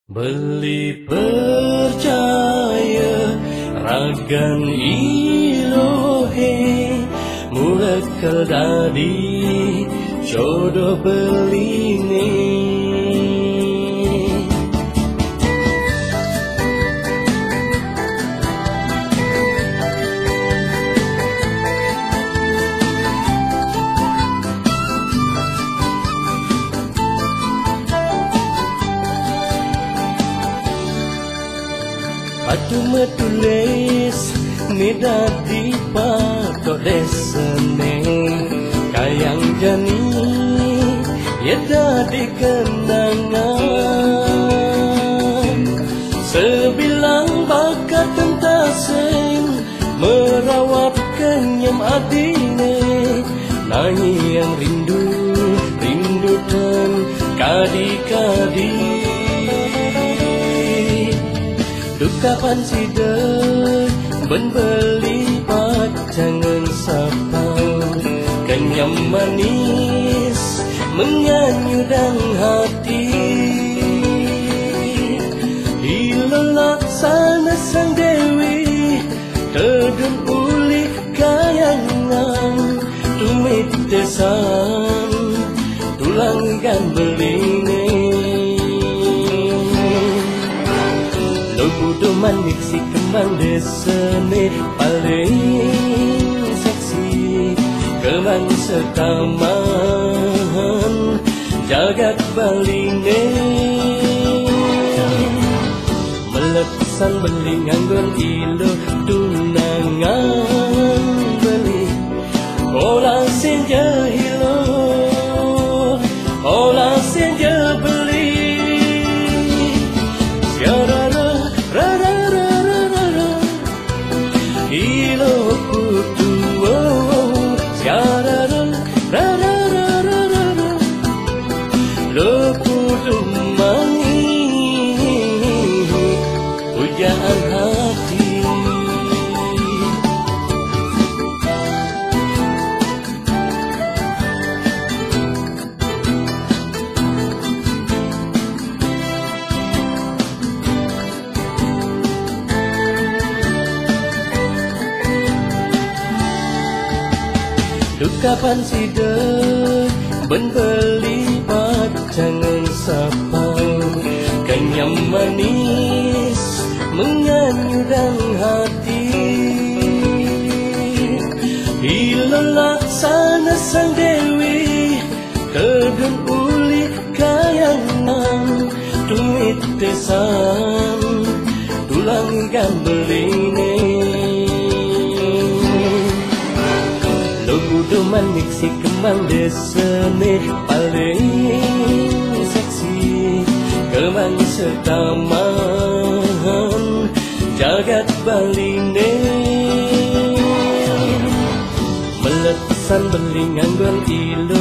Beli percaya ragan ilohe mulekal dadi jodoh beline. Patu metulis nida di patok desene kayang jani yeda di kenangan sebilang bakat tentaseng merawat kenyam adine nai yang rindu dan kadi-kadi dukapan sidek ben beli pacangan sapang kenyam manis menyanyudang hati ilelak sana sang dewi tedun uli kayangan tumit desan tulangkan beline Logo manik si kembang desene paling seksi kembang setaman jagat baline melepesan beli nganggur ilo tunangan beli olah senja hilo olah senja beli ilo kutu siarara rarararara lo kutu mangi pujaan hati dukapan sidek ben beli pacangan sapang kenyam manis menyanyudang hati ilelak sana sang dewi tedun uli kayangan tumit desan tulangkan beline Logo manik si kembang desene paling seksi kembang setaman jagat baline melepesan beli nganggur ilo